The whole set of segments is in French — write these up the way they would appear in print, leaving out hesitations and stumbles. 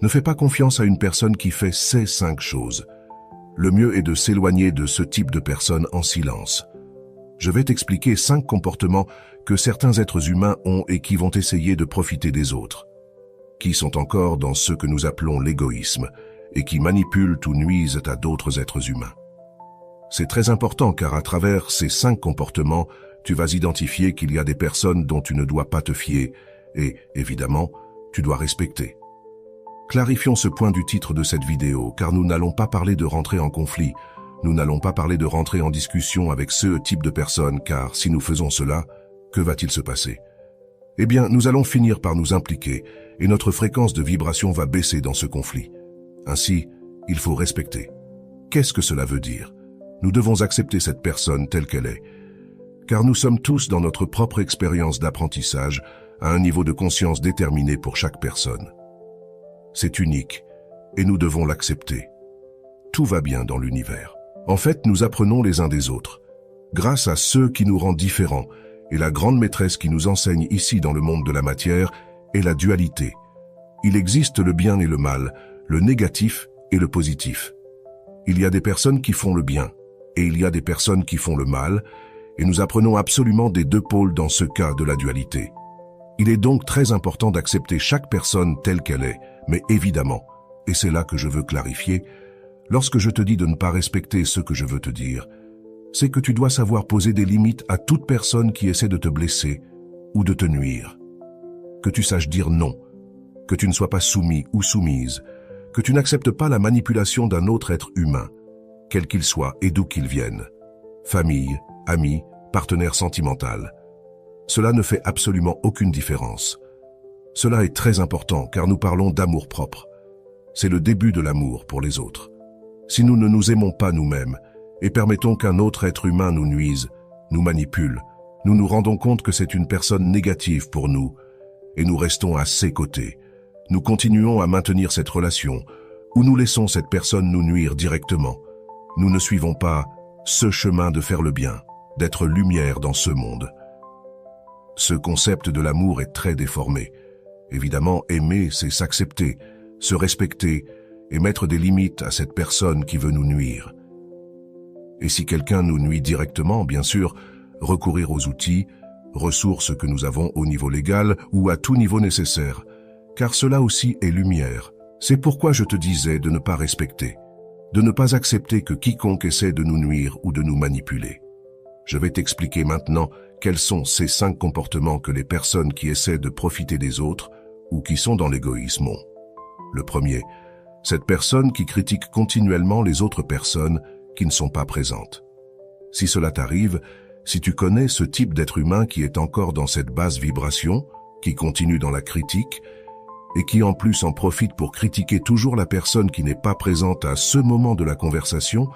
Ne fais pas confiance à une personne qui fait ces 5 choses. Le mieux est de s'éloigner de ce type de personne en silence. Je vais t'expliquer 5 comportements que certains êtres humains ont et qui vont essayer de profiter des autres, qui sont encore dans ce que nous appelons l'égoïsme et qui manipulent ou nuisent à d'autres êtres humains. C'est très important car à travers ces 5 comportements, tu vas identifier qu'il y a des personnes dont tu ne dois pas te fier et, évidemment, tu dois respecter. Clarifions ce point du titre de cette vidéo car nous n'allons pas parler de rentrer en conflit, nous n'allons pas parler de rentrer en discussion avec ce type de personnes car si nous faisons cela, que va-t-il se passer? Eh bien, nous allons finir par nous impliquer et notre fréquence de vibration va baisser dans ce conflit. Ainsi, il faut respecter. Qu'est-ce que cela veut dire? Nous devons accepter cette personne telle qu'elle est, car nous sommes tous dans notre propre expérience d'apprentissage à un niveau de conscience déterminé pour chaque personne. C'est unique et nous devons l'accepter. Tout va bien dans l'univers. En fait, nous apprenons les uns des autres, grâce à ceux qui nous rendent différents, et la grande maîtresse qui nous enseigne ici dans le monde de la matière est la dualité. Il existe le bien et le mal, le négatif et le positif. Il y a des personnes qui font le bien, et il y a des personnes qui font le mal, et nous apprenons absolument des 2 pôles dans ce cas de la dualité. Il est donc très important d'accepter chaque personne telle qu'elle est, mais évidemment, et c'est là que je veux clarifier, lorsque je te dis de ne pas respecter ce que je veux te dire, c'est que tu dois savoir poser des limites à toute personne qui essaie de te blesser ou de te nuire. Que tu saches dire non, que tu ne sois pas soumis ou soumise, que tu n'acceptes pas la manipulation d'un autre être humain, quel qu'il soit et d'où qu'il vienne. Famille, amis, partenaire sentimental. Cela ne fait absolument aucune différence. Cela est très important car nous parlons d'amour-propre. C'est le début de l'amour pour les autres. Si nous ne nous aimons pas nous-mêmes et permettons qu'un autre être humain nous nuise, nous manipule, nous nous rendons compte que c'est une personne négative pour nous et nous restons à ses côtés. Nous continuons à maintenir cette relation ou nous laissons cette personne nous nuire directement. Nous ne suivons pas ce chemin de faire le bien, d'être lumière dans ce monde. Ce concept de l'amour est très déformé. Évidemment, aimer, c'est s'accepter, se respecter et mettre des limites à cette personne qui veut nous nuire. Et si quelqu'un nous nuit directement, bien sûr, recourir aux outils, ressources que nous avons au niveau légal ou à tout niveau nécessaire, car cela aussi est lumière. C'est pourquoi je te disais de ne pas respecter, de ne pas accepter que quiconque essaie de nous nuire ou de nous manipuler. Je vais t'expliquer maintenant quels sont ces 5 comportements que les personnes qui essaient de profiter des autres ou qui sont dans l'égoïsme ont. Le premier, cette personne qui critique continuellement les autres personnes qui ne sont pas présentes. Si cela t'arrive, si tu connais ce type d'être humain qui est encore dans cette basse vibration, qui continue dans la critique, et qui en plus en profite pour critiquer toujours la personne qui n'est pas présente à ce moment de la conversation,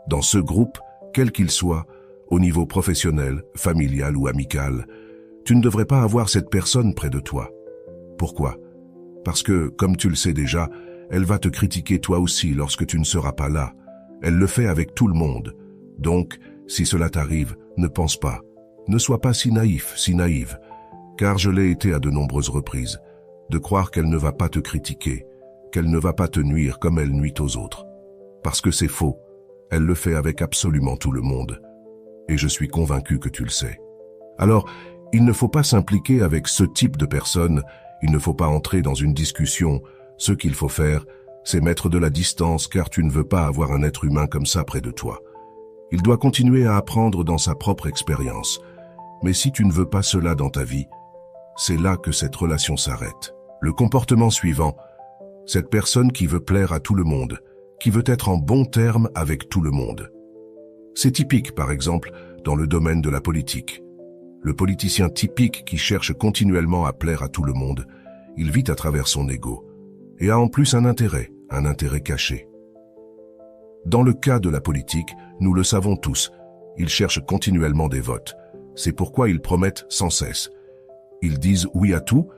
dans ce groupe, quel qu'il soit, au niveau professionnel, familial ou amical, tu ne devrais pas avoir cette personne près de toi. Pourquoi? Parce que, comme tu le sais déjà, elle va te critiquer toi aussi lorsque tu ne seras pas là. Elle le fait avec tout le monde. Donc, si cela t'arrive, ne pense pas. Ne sois pas si naïf, si naïve, car je l'ai été à de nombreuses reprises, de croire qu'elle ne va pas te critiquer, qu'elle ne va pas te nuire comme elle nuit aux autres. Parce que c'est faux. Elle le fait avec absolument tout le monde. Et je suis convaincu que tu le sais. Alors, il ne faut pas s'impliquer avec ce type de personne, il ne faut pas entrer dans une discussion. Ce qu'il faut faire, c'est mettre de la distance car tu ne veux pas avoir un être humain comme ça près de toi. Il doit continuer à apprendre dans sa propre expérience. Mais si tu ne veux pas cela dans ta vie, c'est là que cette relation s'arrête. Le comportement suivant, cette personne qui veut plaire à tout le monde, qui veut être en bon terme avec tout le monde. C'est typique, par exemple, dans le domaine de la politique. Le politicien typique qui cherche continuellement à plaire à tout le monde, il vit à travers son ego et a en plus un intérêt caché. Dans le cas de la politique, nous le savons tous, ils cherchent continuellement des votes. C'est pourquoi ils promettent sans cesse. Ils disent oui à tout,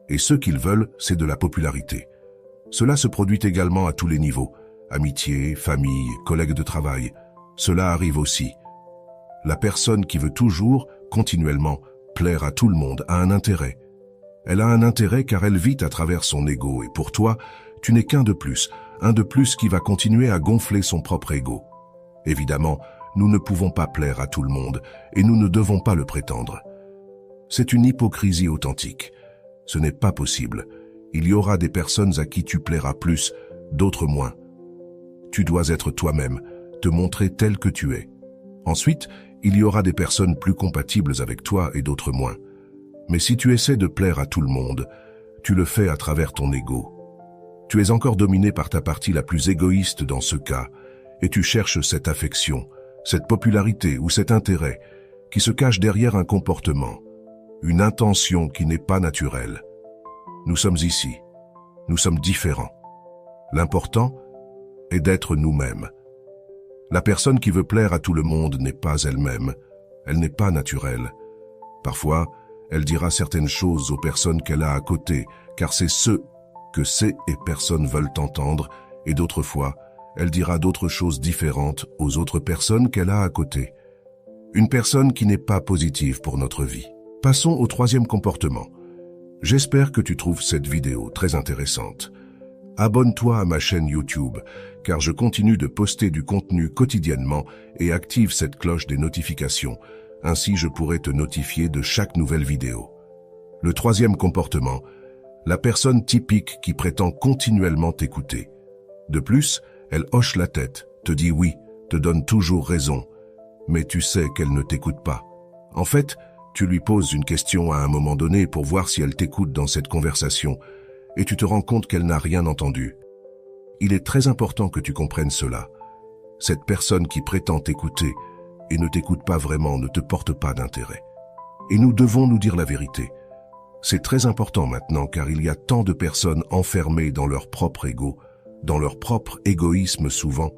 et ce qu'ils veulent, c'est de la popularité. Cela se produit également à tous les niveaux, amitié, famille, collègues de travail. Cela arrive aussi. La personne qui veut toujours, continuellement, plaire à tout le monde a un intérêt. Elle a un intérêt car elle vit à travers son ego et pour toi, Tu n'es qu'un de plus, un de plus qui va continuer à gonfler son propre ego. Évidemment, nous ne pouvons pas plaire à tout le monde et nous ne devons pas le prétendre. C'est une hypocrisie authentique. Ce n'est pas possible. Il y aura des personnes à qui tu plairas plus, d'autres moins. Tu dois être toi-même, te montrer tel que tu es. Ensuite, il y aura des personnes plus compatibles avec toi et d'autres moins. Mais si tu essaies de plaire à tout le monde, tu le fais à travers ton ego. Tu es encore dominé par ta partie la plus égoïste dans ce cas, et tu cherches cette affection, cette popularité ou cet intérêt qui se cache derrière un comportement, une intention qui n'est pas naturelle. Nous sommes ici, nous sommes différents. L'important est d'être nous-mêmes. La personne qui veut plaire à tout le monde n'est pas elle-même, elle n'est pas naturelle. Parfois, elle dira certaines choses aux personnes qu'elle a à côté, car c'est ce que ces et personnes veulent entendre, et d'autres fois, elle dira d'autres choses différentes aux autres personnes qu'elle a à côté. Une personne qui n'est pas positive pour notre vie. Passons au troisième comportement. J'espère que tu trouves cette vidéo très intéressante. Abonne-toi à ma chaîne YouTube, car je continue de poster du contenu quotidiennement et active cette cloche des notifications. Ainsi, je pourrai te notifier de chaque nouvelle vidéo. Le troisième comportement, la personne typique qui prétend continuellement t'écouter. De plus, elle hoche la tête, te dit oui, te donne toujours raison, mais tu sais qu'elle ne t'écoute pas. En fait, tu lui poses une question à un moment donné pour voir si elle t'écoute dans cette conversation, et tu te rends compte qu'elle n'a rien entendu. Il est très important que tu comprennes cela. Cette personne qui prétend t'écouter et ne t'écoute pas vraiment ne te porte pas d'intérêt. Et nous devons nous dire la vérité. C'est très important maintenant car il y a tant de personnes enfermées dans leur propre ego, dans leur propre égoïsme souvent,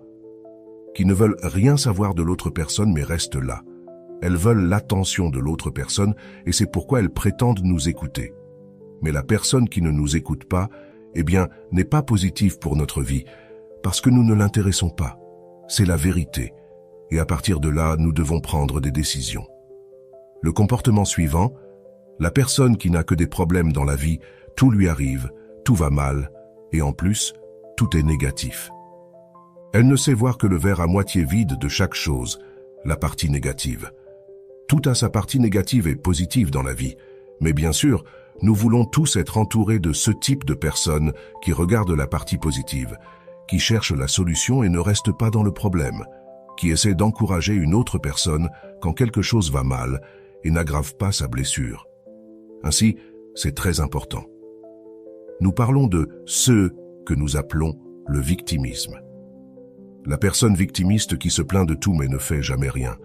qui ne veulent rien savoir de l'autre personne mais restent là. Elles veulent l'attention de l'autre personne et c'est pourquoi elles prétendent nous écouter. Mais la personne qui ne nous écoute pas, eh bien, n'est pas positive pour notre vie, parce que nous ne l'intéressons pas. C'est la vérité. Et à partir de là, nous devons prendre des décisions. Le comportement suivant, la personne qui n'a que des problèmes dans la vie, tout lui arrive, tout va mal, et en plus, tout est négatif. Elle ne sait voir que le verre à moitié vide de chaque chose, la partie négative. Tout a sa partie négative et positive dans la vie, mais bien sûr, nous voulons tous être entourés de ce type de personnes qui regardent la partie positive, qui cherchent la solution et ne restent pas dans le problème, qui essaient d'encourager une autre personne quand quelque chose va mal et n'aggravent pas sa blessure. Ainsi, c'est très important. Nous parlons de ce que nous appelons le victimisme. La personne victimiste qui se plaint de tout mais ne fait jamais rien,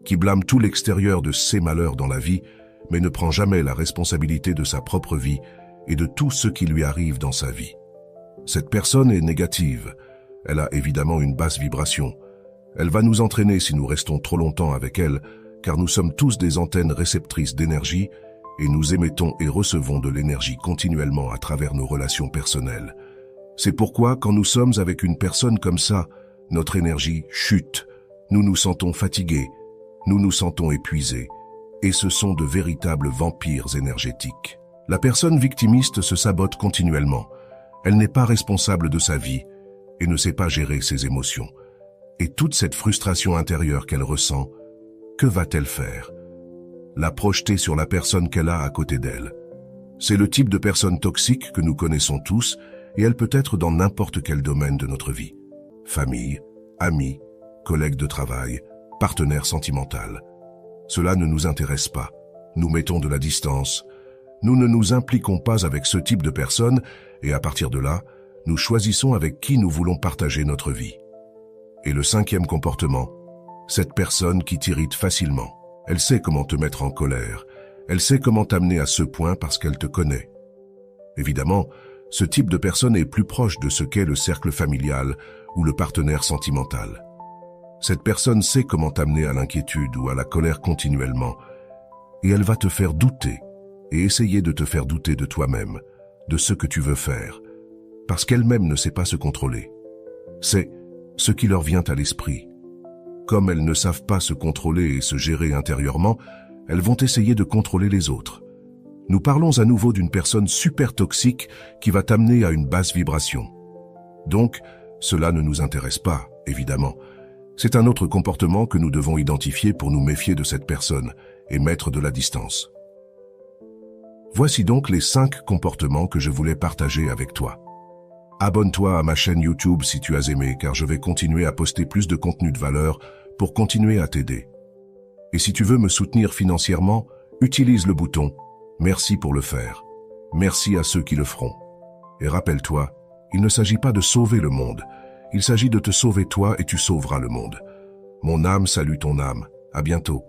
qui blâme tout l'extérieur de ses malheurs dans la vie, mais ne prend jamais la responsabilité de sa propre vie et de tout ce qui lui arrive dans sa vie. Cette personne est négative. Elle a évidemment une basse vibration. Elle va nous entraîner si nous restons trop longtemps avec elle, car nous sommes tous des antennes réceptrices d'énergie et nous émettons et recevons de l'énergie continuellement à travers nos relations personnelles. C'est pourquoi, quand nous sommes avec une personne comme ça, notre énergie chute, nous nous sentons fatigués, nous nous sentons épuisés, et ce sont de véritables vampires énergétiques. La personne victimiste se sabote continuellement. Elle n'est pas responsable de sa vie et ne sait pas gérer ses émotions. Et toute cette frustration intérieure qu'elle ressent, que va-t-elle faire? La projeter sur la personne qu'elle a à côté d'elle. C'est le type de personne toxique que nous connaissons tous et elle peut être dans n'importe quel domaine de notre vie. Famille, amis, collègues de travail, partenaire sentimental. Cela ne nous intéresse pas. Nous mettons de la distance. Nous ne nous impliquons pas avec ce type de personnes et à partir de là, nous choisissons avec qui nous voulons partager notre vie. Et le cinquième comportement, cette personne qui t'irrite facilement. Elle sait comment te mettre en colère. Elle sait comment t'amener à ce point parce qu'elle te connaît. Évidemment, ce type de personne est plus proche de ce qu'est le cercle familial ou le partenaire sentimental. Cette personne sait comment t'amener à l'inquiétude ou à la colère continuellement, et elle va te faire douter et essayer de te faire douter de toi-même, de ce que tu veux faire, parce qu'elle-même ne sait pas se contrôler. C'est ce qui leur vient à l'esprit. Comme elles ne savent pas se contrôler et se gérer intérieurement, elles vont essayer de contrôler les autres. Nous parlons à nouveau d'une personne super toxique qui va t'amener à une basse vibration. Donc, cela ne nous intéresse pas, évidemment. C'est un autre comportement que nous devons identifier pour nous méfier de cette personne et mettre de la distance. Voici donc les 5 comportements que je voulais partager avec toi. Abonne-toi à ma chaîne YouTube si tu as aimé, car je vais continuer à poster plus de contenu de valeur pour continuer à t'aider. Et si tu veux me soutenir financièrement, utilise le bouton « Merci pour le faire ». Merci à ceux qui le feront. Et rappelle-toi, il ne s'agit pas de sauver le monde, il s'agit de te sauver toi et tu sauveras le monde. Mon âme salue ton âme. À bientôt.